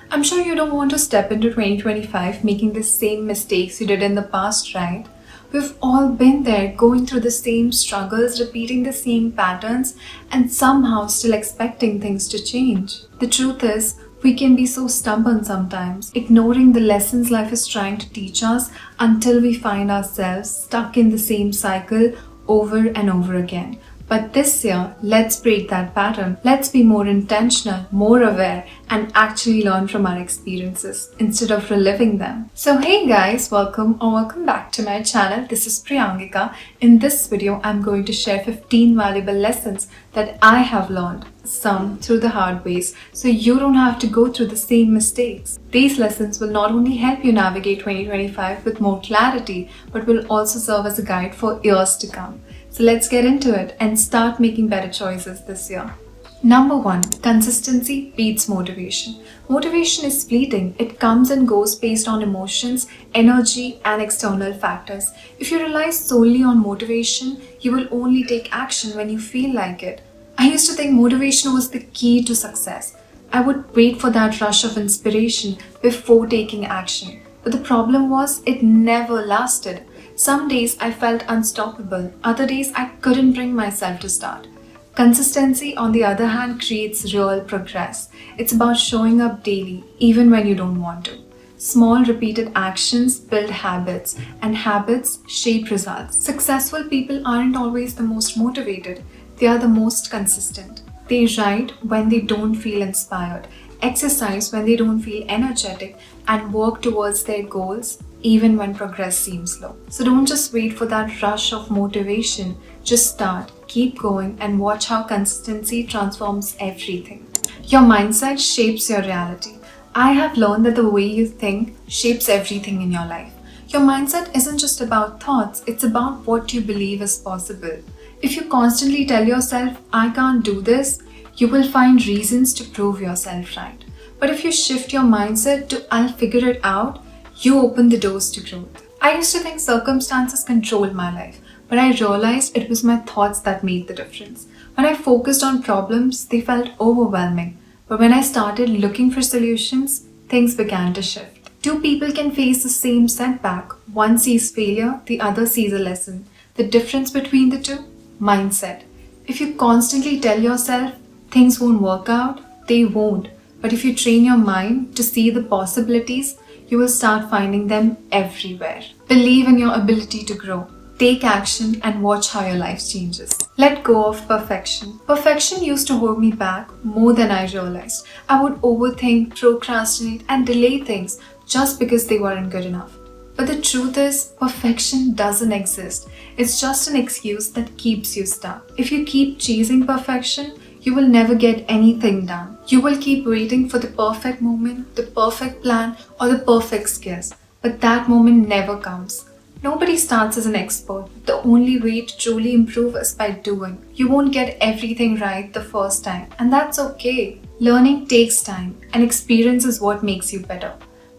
I'm sure you don't want to step into 2025 making the same mistakes you did in the past, right? We've all been there, going through the same struggles, repeating the same patterns, and somehow still expecting things to change. The truth is, we can be so stubborn sometimes, ignoring the lessons life is trying to teach us until we find ourselves stuck in the same cycle over and over again. But this year, let's break that pattern. Let's be more intentional, more aware, and actually learn from our experiences instead of reliving them. So hey guys, welcome back to my channel. This is Priyangika. In this video, I'm going to share 15 valuable lessons that I have learned, some through the hard ways, so you don't have to go through the same mistakes. These lessons will not only help you navigate 2025 with more clarity, but will also serve as a guide for years to come. So let's get into it and start making better choices this year. Number 1. Consistency beats motivation. Motivation is fleeting. It comes and goes based on emotions, energy, and external factors. If you rely solely on motivation, you will only take action when you feel like it. I used to think motivation was the key to success. I would wait for that rush of inspiration before taking action. But the problem was, it never lasted. Some days I felt unstoppable, other days I couldn't bring myself to start. Consistency, on the other hand, creates real progress. It's about showing up daily, even when you don't want to. Small repeated actions build habits, and habits shape results. Successful people aren't always the most motivated, they are the most consistent. They write when they don't feel inspired, exercise when they don't feel energetic, and work towards their goals even when progress seems slow. So don't just wait for that rush of motivation. Just start, keep going, and watch how consistency transforms everything. Your mindset shapes your reality. I have learned that the way you think shapes everything in your life. Your mindset isn't just about thoughts, it's about what you believe is possible. If you constantly tell yourself, I can't do this, you will find reasons to prove yourself right. But if you shift your mindset to I'll figure it out, you open the doors to growth. I used to think circumstances controlled my life, but I realized it was my thoughts that made the difference. When I focused on problems, they felt overwhelming. But when I started looking for solutions, things began to shift. Two people can face the same setback. One sees failure, the other sees a lesson. The difference between the two? Mindset. If you constantly tell yourself things won't work out, they won't. But if you train your mind to see the possibilities, you will start finding them everywhere. Believe in your ability to grow. Take action and watch how your life changes. Let go of perfection. Perfection used to hold me back more than I realized. I would overthink, procrastinate, and delay things just because they weren't good enough. But the truth is, perfection doesn't exist. It's just an excuse that keeps you stuck. If you keep chasing perfection, you will never get anything done. You will keep waiting for the perfect moment, the perfect plan, or the perfect skills. But that moment never comes. Nobody starts as an expert. The only way to truly improve is by doing. You won't get everything right the first time, and that's okay. Learning takes time, and experience is what makes you better.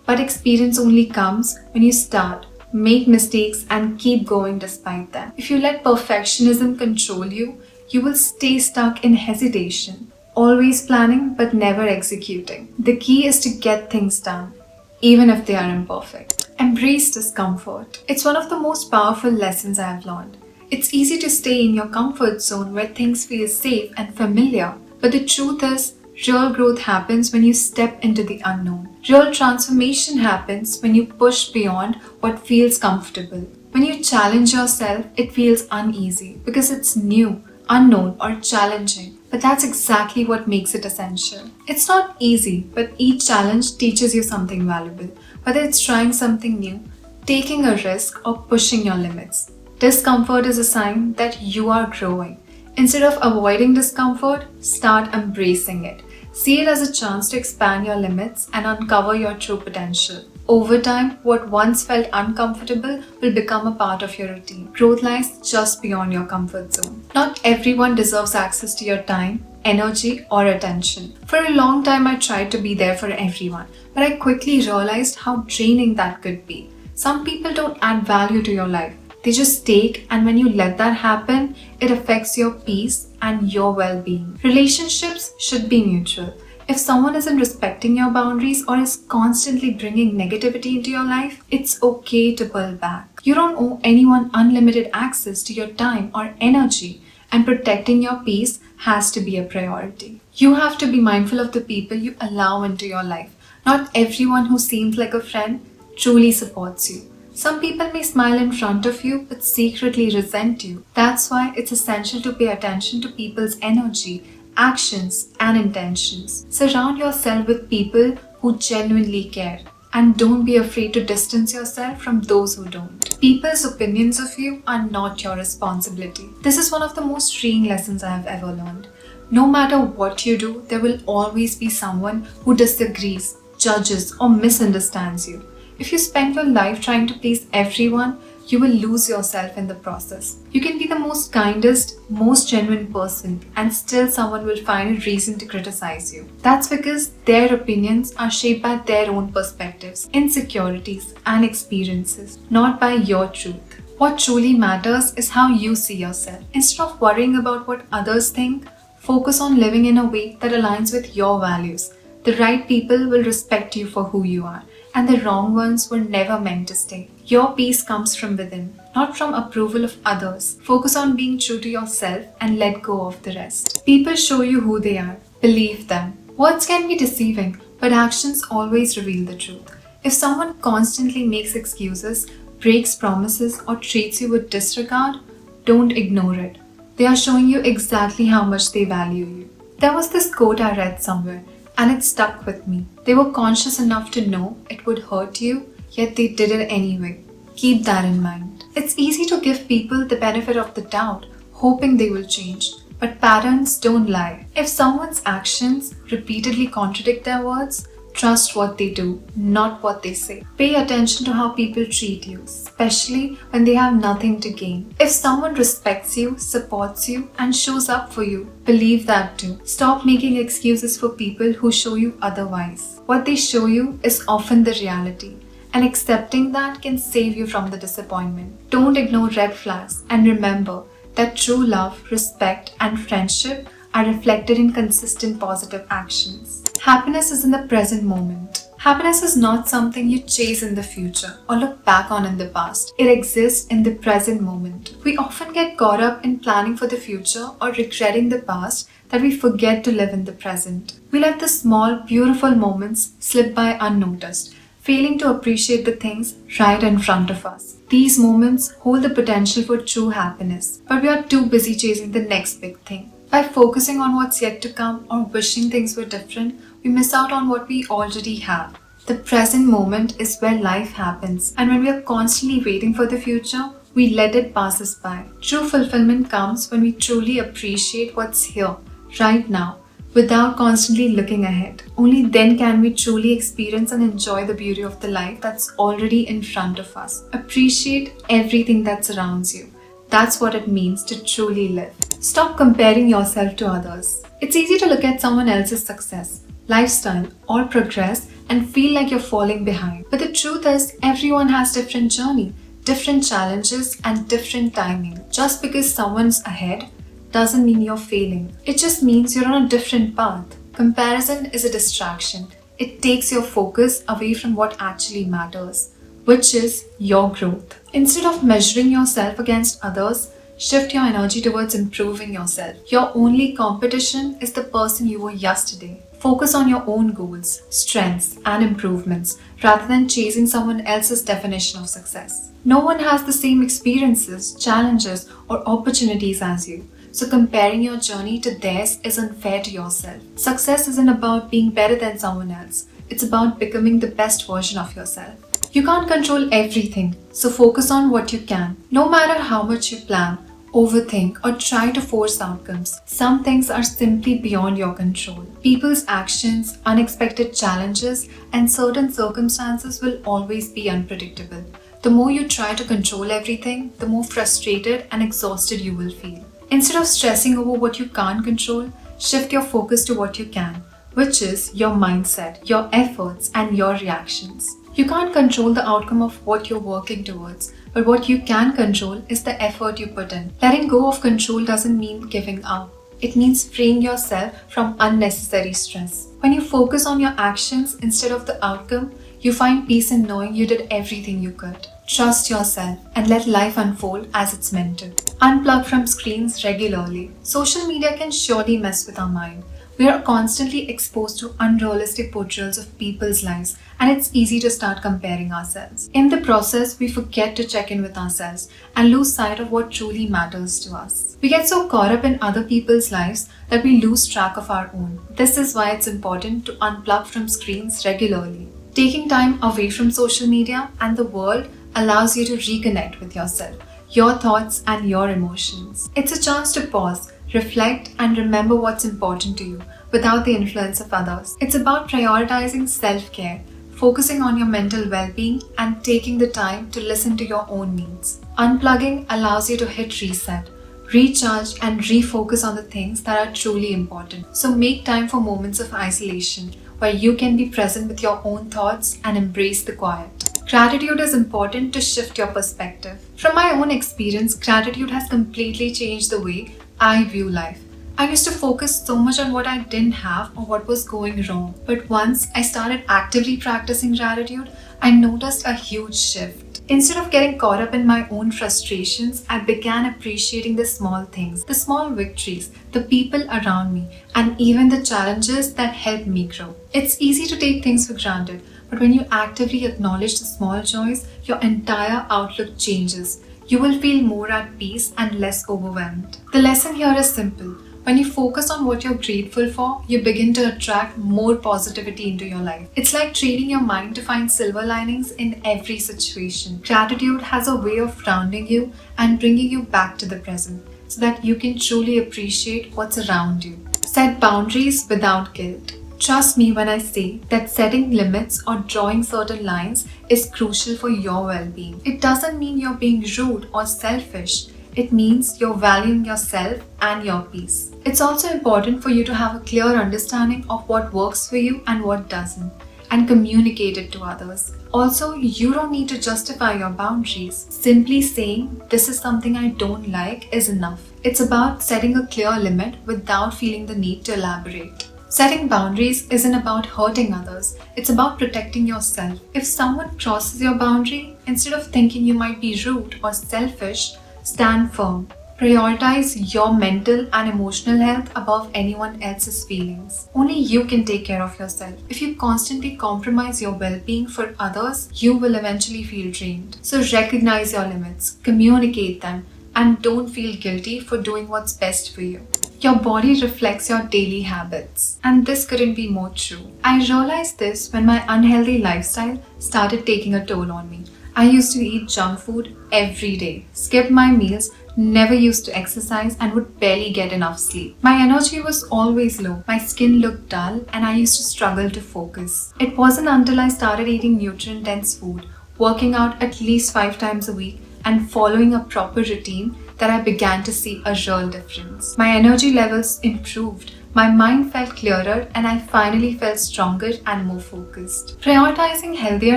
But experience only comes when you start, make mistakes, and keep going despite them. If you let perfectionism control you, you will stay stuck in hesitation, always planning but never executing. The key is to get things done, even if they are imperfect. Embrace discomfort. It's one of the most powerful lessons I have learned. It's easy to stay in your comfort zone where things feel safe and familiar. But the truth is, real growth happens when you step into the unknown. Real transformation happens when you push beyond what feels comfortable. When you challenge yourself, it feels uneasy because it's new, unknown, or challenging. But that's exactly what makes it essential. It's not easy, but each challenge teaches you something valuable. Whether it's trying something new, taking a risk, or pushing your limits. Discomfort is a sign that you are growing. Instead of avoiding discomfort, start embracing it. See it as a chance to expand your limits and uncover your true potential. Over time, what once felt uncomfortable will become a part of your routine. Growth lies just beyond your comfort zone. Not everyone deserves access to your time, energy, or attention. For a long time, I tried to be there for everyone, but I quickly realized how draining that could be. Some people don't add value to your life. They just take, and when you let that happen, it affects your peace and your well-being. Relationships should be mutual. If someone isn't respecting your boundaries or is constantly bringing negativity into your life, it's okay to pull back. You don't owe anyone unlimited access to your time or energy, and protecting your peace has to be a priority. You have to be mindful of the people you allow into your life. Not everyone who seems like a friend truly supports you. Some people may smile in front of you but secretly resent you. That's why it's essential to pay attention to people's energy, actions, and intentions. Surround yourself with people who genuinely care. And don't be afraid to distance yourself from those who don't. People's opinions of you are not your responsibility. This is one of the most freeing lessons I have ever learned. No matter what you do, there will always be someone who disagrees, judges, or misunderstands you. If you spend your life trying to please everyone, you will lose yourself in the process. You can be the most kindest, most genuine person, and still someone will find a reason to criticize you. That's because their opinions are shaped by their own perspectives, insecurities, and experiences, not by your truth. What truly matters is how you see yourself. Instead of worrying about what others think, focus on living in a way that aligns with your values. The right people will respect you for who you are, and the wrong ones were never meant to stay. Your peace comes from within, not from approval of others. Focus on being true to yourself and let go of the rest. People show you who they are. Believe them. Words can be deceiving, but actions always reveal the truth. If someone constantly makes excuses, breaks promises, or treats you with disregard, don't ignore it. They are showing you exactly how much they value you. There was this quote I read somewhere, and it stuck with me. They were conscious enough to know it would hurt you, yet they did it anyway. Keep that in mind. It's easy to give people the benefit of the doubt, hoping they will change. But patterns don't lie. If someone's actions repeatedly contradict their words, trust what they do, not what they say. Pay attention to how people treat you, especially when they have nothing to gain. If someone respects you, supports you, and shows up for you, believe that too. Stop making excuses for people who show you otherwise. What they show you is often the reality, and accepting that can save you from the disappointment. Don't ignore red flags, and remember that true love, respect, and friendship are reflected in consistent positive actions. Happiness is in the present moment. Happiness is not something you chase in the future or look back on in the past. It exists in the present moment. We often get caught up in planning for the future or regretting the past that we forget to live in the present. We let the small, beautiful moments slip by unnoticed, failing to appreciate the things right in front of us. These moments hold the potential for true happiness, but we are too busy chasing the next big thing. By focusing on what's yet to come or wishing things were different, we miss out on what we already have. The present moment is where life happens, and when we are constantly waiting for the future, we let it pass us by. True fulfillment comes when we truly appreciate what's here, right now, without constantly looking ahead. Only then can we truly experience and enjoy the beauty of the life that's already in front of us. Appreciate everything that surrounds you. That's what it means to truly live. Stop comparing yourself to others. It's easy to look at someone else's success, lifestyle, or progress and feel like you're falling behind. But the truth is, everyone has different journey, different challenges, and different timing. Just because someone's ahead doesn't mean you're failing. It just means you're on a different path. Comparison is a distraction. It takes your focus away from what actually matters, which is your growth. Instead of measuring yourself against others, shift your energy towards improving yourself. Your only competition is the person you were yesterday. Focus on your own goals, strengths, and improvements rather than chasing someone else's definition of success. No one has the same experiences, challenges, or opportunities as you. So comparing your journey to theirs is unfair to yourself. Success isn't about being better than someone else. It's about becoming the best version of yourself. You can't control everything, so focus on what you can. No matter how much you plan, overthink, or try to force outcomes, some things are simply beyond your control. People's actions, unexpected challenges, and certain circumstances will always be unpredictable. The more you try to control everything, the more frustrated and exhausted you will feel. Instead of stressing over what you can't control, shift your focus to what you can, which is your mindset, your efforts, and your reactions. You can't control the outcome of what you're working towards, but what you can control is the effort you put in. Letting go of control doesn't mean giving up. It means freeing yourself from unnecessary stress. When you focus on your actions instead of the outcome, you find peace in knowing you did everything you could. Trust yourself and let life unfold as it's meant to. Unplug from screens regularly. Social media can surely mess with our mind. We are constantly exposed to unrealistic portrayals of people's lives, and it's easy to start comparing ourselves. In the process, we forget to check in with ourselves and lose sight of what truly matters to us. We get so caught up in other people's lives that we lose track of our own. This is why it's important to unplug from screens regularly. Taking time away from social media and the world allows you to reconnect with yourself, your thoughts, and your emotions. It's a chance to pause, reflect, and remember what's important to you without the influence of others. It's about prioritizing self-care, focusing on your mental well-being, and taking the time to listen to your own needs. Unplugging allows you to hit reset, recharge, and refocus on the things that are truly important. So make time for moments of isolation where you can be present with your own thoughts and embrace the quiet. Gratitude is important to shift your perspective. From my own experience, gratitude has completely changed the way I view life. I used to focus so much on what I didn't have or what was going wrong. But once I started actively practicing gratitude, I noticed a huge shift. Instead of getting caught up in my own frustrations, I began appreciating the small things, the small victories, the people around me, and even the challenges that helped me grow. It's easy to take things for granted, but when you actively acknowledge the small joys, your entire outlook changes. You will feel more at peace and less overwhelmed. The lesson here is simple. When you focus on what you're grateful for, you begin to attract more positivity into your life. It's like training your mind to find silver linings in every situation. Gratitude has a way of grounding you and bringing you back to the present so that you can truly appreciate what's around you. Set boundaries without guilt. Trust me when I say that setting limits or drawing certain lines is crucial for your well-being. It doesn't mean you're being rude or selfish. It means you're valuing yourself and your peace. It's also important for you to have a clear understanding of what works for you and what doesn't, and communicate it to others. Also, you don't need to justify your boundaries. Simply saying, "This is something I don't like," is enough. It's about setting a clear limit without feeling the need to elaborate. Setting boundaries isn't about hurting others, it's about protecting yourself. If someone crosses your boundary, instead of thinking you might be rude or selfish, stand firm. Prioritize your mental and emotional health above anyone else's feelings. Only you can take care of yourself. If you constantly compromise your well-being for others, you will eventually feel drained. So recognize your limits, communicate them, and don't feel guilty for doing what's best for you. Your body reflects your daily habits. And this couldn't be more true. I realized this when my unhealthy lifestyle started taking a toll on me. I used to eat junk food every day, skip my meals, never used to exercise, and would barely get enough sleep. My energy was always low, my skin looked dull, and I used to struggle to focus. It wasn't until I started eating nutrient-dense food, working out at least 5 times a week, and following a proper routine that I began to see a real difference. My energy levels improved, my mind felt clearer, and I finally felt stronger and more focused. Prioritizing healthier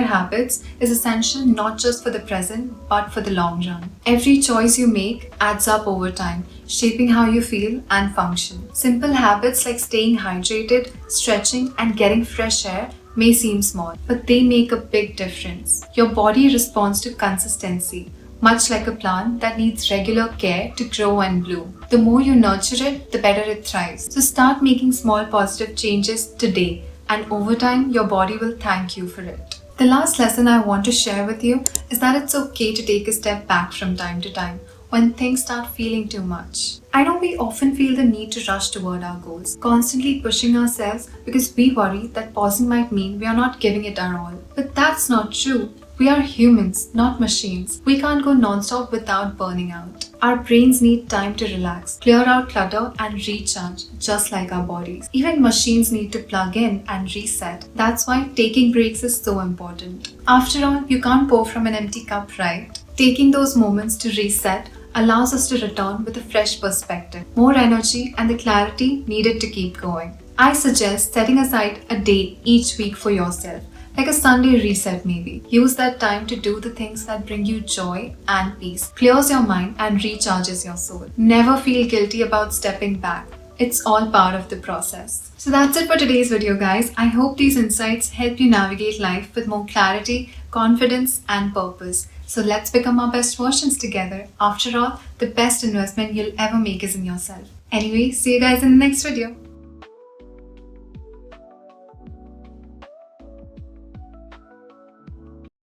habits is essential not just for the present, but for the long run. Every choice you make adds up over time, shaping how you feel and function. Simple habits like staying hydrated, stretching, and getting fresh air may seem small, but they make a big difference. Your body responds to consistency, much like a plant that needs regular care to grow and bloom. The more you nurture it, the better it thrives. So start making small positive changes today, and over time, your body will thank you for it. The last lesson I want to share with you is that it's okay to take a step back from time to time when things start feeling too much. I know we often feel the need to rush toward our goals, constantly pushing ourselves because we worry that pausing might mean we are not giving it our all. But that's not true. We are humans, not machines. We can't go non-stop without burning out. Our brains need time to relax, clear out clutter, and recharge, just like our bodies. Even machines need to plug in and reset. That's why taking breaks is so important. After all, you can't pour from an empty cup, right? Taking those moments to reset allows us to return with a fresh perspective, more energy, and the clarity needed to keep going. I suggest setting aside a day each week for yourself. Like a Sunday reset maybe. Use that time to do the things that bring you joy and peace, clears your mind, and recharges your soul. Never feel guilty about stepping back. It's all part of the process. So that's it for today's video, guys. I hope these insights help you navigate life with more clarity, confidence, and purpose. So let's become our best versions together. After all, the best investment you'll ever make is in yourself. Anyway, see you guys in the next video.